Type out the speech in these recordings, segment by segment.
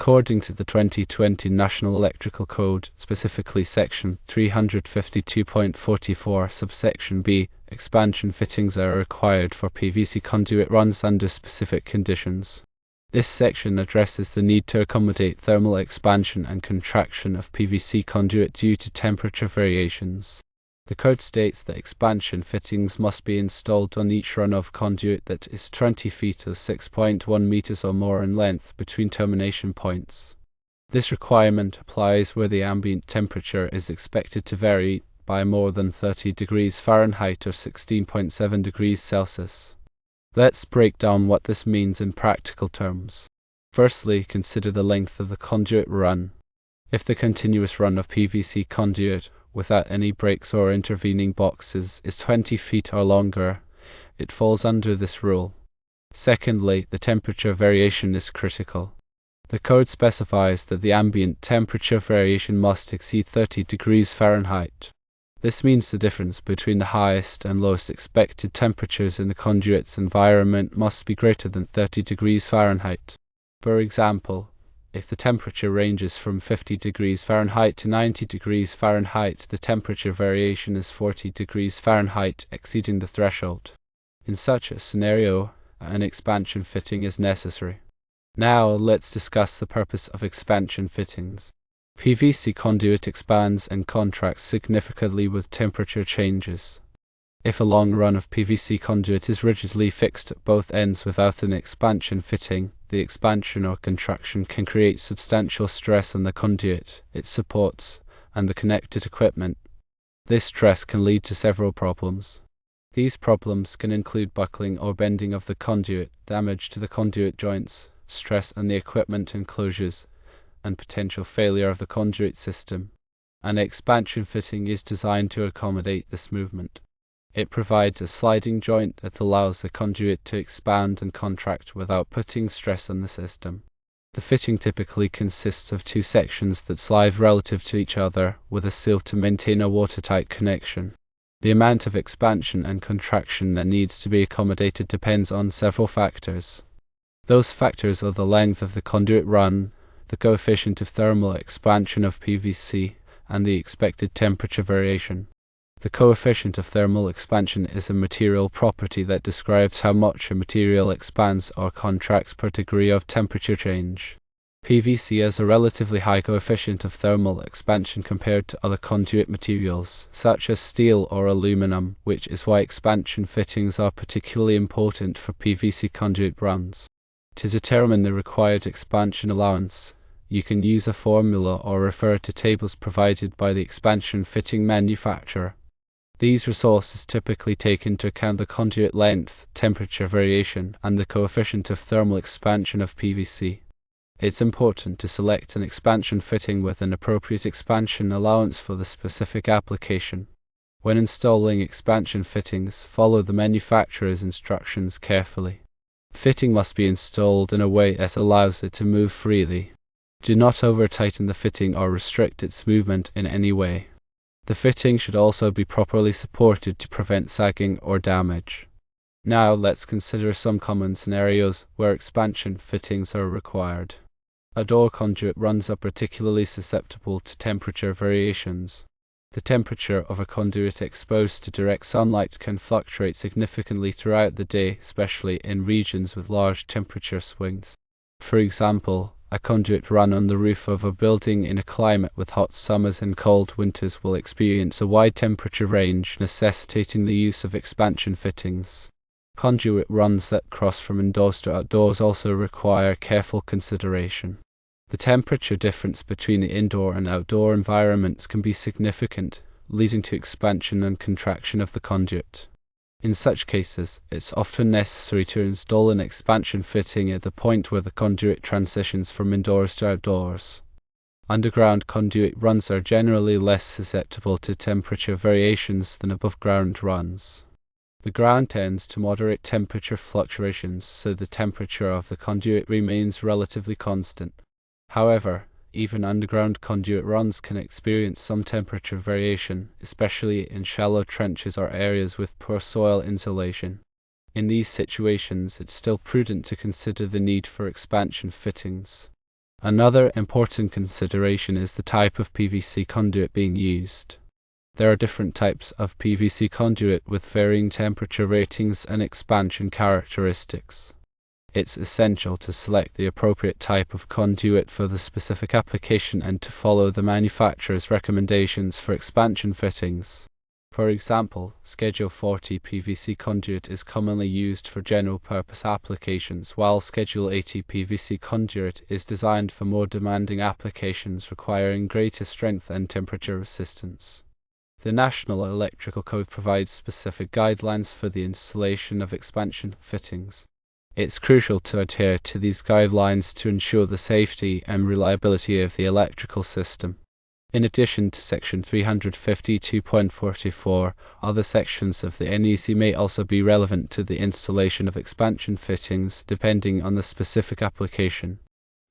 According to the 2020 National Electrical Code, specifically Section 352.44, subsection B, expansion fittings are required for PVC conduit runs under specific conditions. This section addresses the need to accommodate thermal expansion and contraction of PVC conduit due to temperature variations. The code states that expansion fittings must be installed on each run of conduit that is 20 feet or 6.1 meters or more in length between termination points. This requirement applies where the ambient temperature is expected to vary by more than 30 degrees Fahrenheit or 16.7 degrees Celsius. Let's break down what this means in practical terms. Firstly, consider the length of the conduit run. If the continuous run of PVC conduit, without any breaks or intervening boxes, is 20 feet or longer, it falls under this rule. Secondly, the temperature variation is critical. The code specifies that the ambient temperature variation must exceed 30 degrees Fahrenheit. This means the difference between the highest and lowest expected temperatures in the conduit's environment must be greater than 30 degrees Fahrenheit. For example, if the temperature ranges from 50 degrees Fahrenheit to 90 degrees Fahrenheit, the temperature variation is 40 degrees Fahrenheit, exceeding the threshold. In such a scenario, an expansion fitting is necessary. Now let's discuss the purpose of expansion fittings. PVC conduit expands and contracts significantly with temperature changes. If a long run of PVC conduit is rigidly fixed at both ends without an expansion fitting, the expansion or contraction can create substantial stress on the conduit, its supports, and the connected equipment. This stress can lead to several problems. These problems can include buckling or bending of the conduit, damage to the conduit joints, stress on the equipment enclosures, and potential failure of the conduit system. An expansion fitting is designed to accommodate this movement. It provides a sliding joint that allows the conduit to expand and contract without putting stress on the system. The fitting typically consists of two sections that slide relative to each other with a seal to maintain a watertight connection. The amount of expansion and contraction that needs to be accommodated depends on several factors. Those factors are the length of the conduit run, the coefficient of thermal expansion of PVC, and the expected temperature variation. The coefficient of thermal expansion is a material property that describes how much a material expands or contracts per degree of temperature change. PVC has a relatively high coefficient of thermal expansion compared to other conduit materials, such as steel or aluminum, which is why expansion fittings are particularly important for PVC conduit runs. To determine the required expansion allowance, you can use a formula or refer to tables provided by the expansion fitting manufacturer. These resources typically take into account the conduit length, temperature variation, and the coefficient of thermal expansion of PVC. It's important to select an expansion fitting with an appropriate expansion allowance for the specific application. When installing expansion fittings, follow the manufacturer's instructions carefully. Fitting must be installed in a way that allows it to move freely. Do not over-tighten the fitting or restrict its movement in any way. The fitting should also be properly supported to prevent sagging or damage. Now let's consider some common scenarios where expansion fittings are required. A door conduit runs are particularly susceptible to temperature variations. The temperature of a conduit exposed to direct sunlight can fluctuate significantly throughout the day, especially in regions with large temperature swings. For example, a conduit run on the roof of a building in a climate with hot summers and cold winters will experience a wide temperature range, necessitating the use of expansion fittings. Conduit runs that cross from indoors to outdoors also require careful consideration. The temperature difference between the indoor and outdoor environments can be significant, leading to expansion and contraction of the conduit. In such cases, it's often necessary to install an expansion fitting at the point where the conduit transitions from indoors to outdoors. Underground conduit runs are generally less susceptible to temperature variations than above-ground runs. The ground tends to moderate temperature fluctuations, so the temperature of the conduit remains relatively constant. However, even underground conduit runs can experience some temperature variation, especially in shallow trenches or areas with poor soil insulation. In these situations, it's still prudent to consider the need for expansion fittings. Another important consideration is the type of PVC conduit being used. There are different types of PVC conduit with varying temperature ratings and expansion characteristics. It's essential to select the appropriate type of conduit for the specific application and to follow the manufacturer's recommendations for expansion fittings. For example, Schedule 40 PVC conduit is commonly used for general-purpose applications, while Schedule 80 PVC conduit is designed for more demanding applications requiring greater strength and temperature resistance. The National Electrical Code provides specific guidelines for the installation of expansion fittings. It's crucial to adhere to these guidelines to ensure the safety and reliability of the electrical system. In addition to Section 352.44, other sections of the NEC may also be relevant to the installation of expansion fittings, depending on the specific application.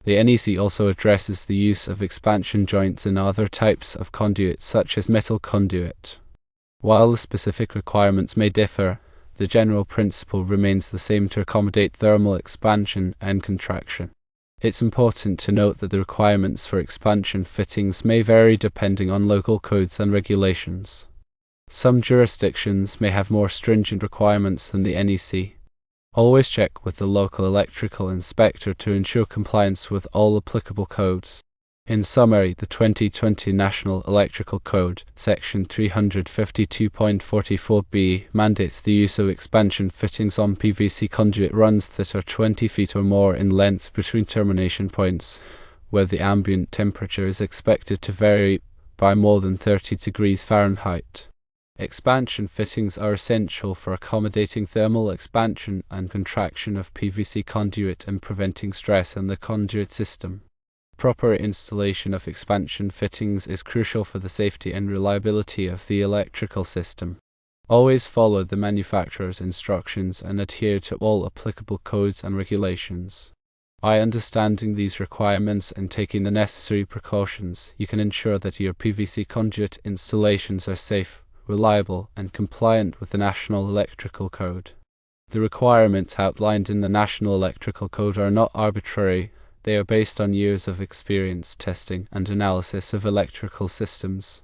The NEC also addresses the use of expansion joints in other types of conduit, such as metal conduit. While the specific requirements may differ, the general principle remains the same to accommodate thermal expansion and contraction. It's important to note that the requirements for expansion fittings may vary depending on local codes and regulations. Some jurisdictions may have more stringent requirements than the NEC. Always check with the local electrical inspector to ensure compliance with all applicable codes. In summary, the 2020 National Electrical Code, Section 352.44b, mandates the use of expansion fittings on PVC conduit runs that are 20 feet or more in length between termination points, where the ambient temperature is expected to vary by more than 30 degrees Fahrenheit. Expansion fittings are essential for accommodating thermal expansion and contraction of PVC conduit and preventing stress in the conduit system. Proper installation of expansion fittings is crucial for the safety and reliability of the electrical system. Always follow the manufacturer's instructions and adhere to all applicable codes and regulations. By understanding these requirements and taking the necessary precautions, you can ensure that your PVC conduit installations are safe, reliable, and compliant with the National Electrical Code. The requirements outlined in the National Electrical Code are not arbitrary. They are based on years of experience, testing, and analysis of electrical systems.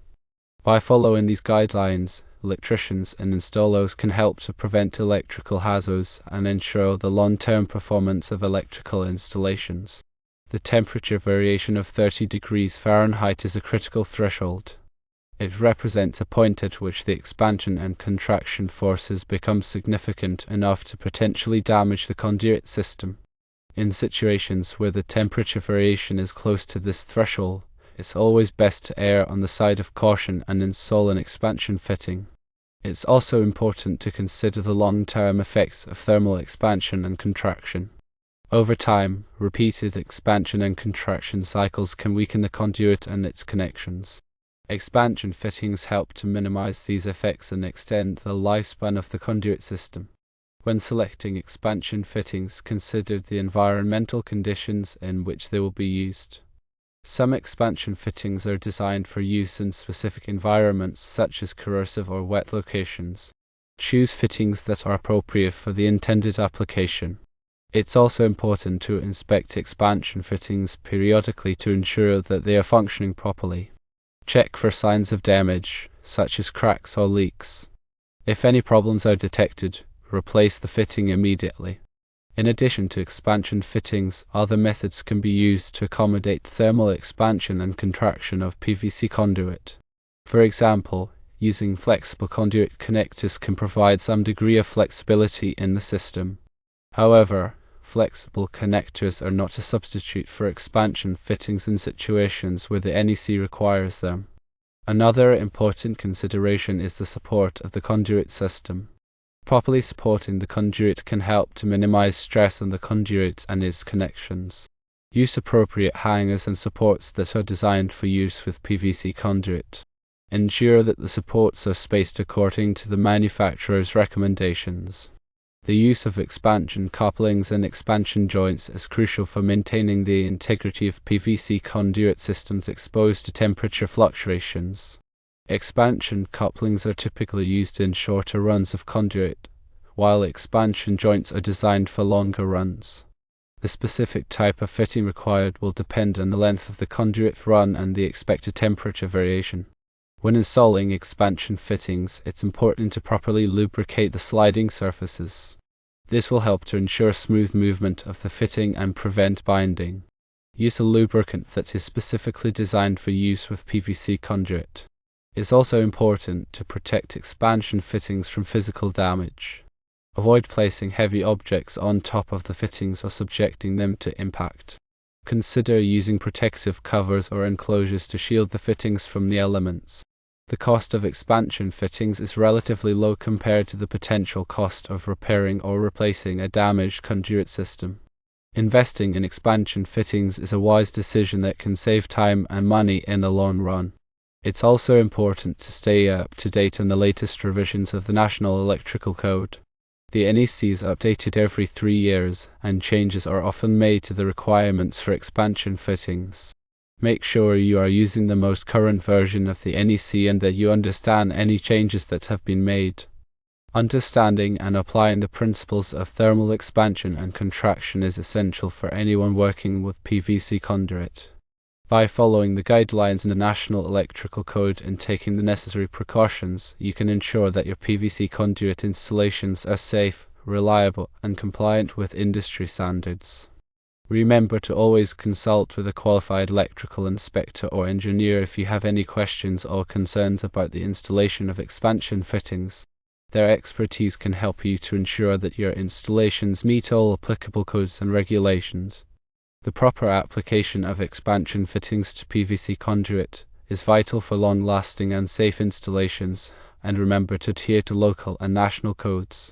By following these guidelines, electricians and installers can help to prevent electrical hazards and ensure the long-term performance of electrical installations. The temperature variation of 30 degrees Fahrenheit is a critical threshold. It represents a point at which the expansion and contraction forces become significant enough to potentially damage the conduit system. In situations where the temperature variation is close to this threshold, it's always best to err on the side of caution and install an expansion fitting. It's also important to consider the long-term effects of thermal expansion and contraction. Over time, repeated expansion and contraction cycles can weaken the conduit and its connections. Expansion fittings help to minimize these effects and extend the lifespan of the conduit system. When selecting expansion fittings, consider the environmental conditions in which they will be used. Some expansion fittings are designed for use in specific environments such as corrosive or wet locations. Choose fittings that are appropriate for the intended application. It's also important to inspect expansion fittings periodically to ensure that they are functioning properly. Check for signs of damage, such as cracks or leaks. If any problems are detected, replace the fitting immediately. In addition to expansion fittings, other methods can be used to accommodate thermal expansion and contraction of PVC conduit. For example, using flexible conduit connectors can provide some degree of flexibility in the system. However, flexible connectors are not a substitute for expansion fittings in situations where the NEC requires them. Another important consideration is the support of the conduit system. Properly supporting the conduit can help to minimize stress on the conduit and its connections. Use appropriate hangers and supports that are designed for use with PVC conduit. Ensure that the supports are spaced according to the manufacturer's recommendations. The use of expansion couplings and expansion joints is crucial for maintaining the integrity of PVC conduit systems exposed to temperature fluctuations. Expansion couplings are typically used in shorter runs of conduit, while expansion joints are designed for longer runs. The specific type of fitting required will depend on the length of the conduit run and the expected temperature variation. When installing expansion fittings, it's important to properly lubricate the sliding surfaces. This will help to ensure smooth movement of the fitting and prevent binding. Use a lubricant that is specifically designed for use with PVC conduit. It's also important to protect expansion fittings from physical damage. Avoid placing heavy objects on top of the fittings or subjecting them to impact. Consider using protective covers or enclosures to shield the fittings from the elements. The cost of expansion fittings is relatively low compared to the potential cost of repairing or replacing a damaged conduit system. Investing in expansion fittings is a wise decision that can save time and money in the long run. It's also important to stay up to date on the latest revisions of the National Electrical Code. The NEC is updated every 3 years, and changes are often made to the requirements for expansion fittings. Make sure you are using the most current version of the NEC and that you understand any changes that have been made. Understanding and applying the principles of thermal expansion and contraction is essential for anyone working with PVC conduit. By following the guidelines in the National Electrical Code and taking the necessary precautions, you can ensure that your PVC conduit installations are safe, reliable, and compliant with industry standards. Remember to always consult with a qualified electrical inspector or engineer if you have any questions or concerns about the installation of expansion fittings. Their expertise can help you to ensure that your installations meet all applicable codes and regulations. The proper application of expansion fittings to PVC conduit is vital for long-lasting and safe installations, and remember to adhere to local and national codes.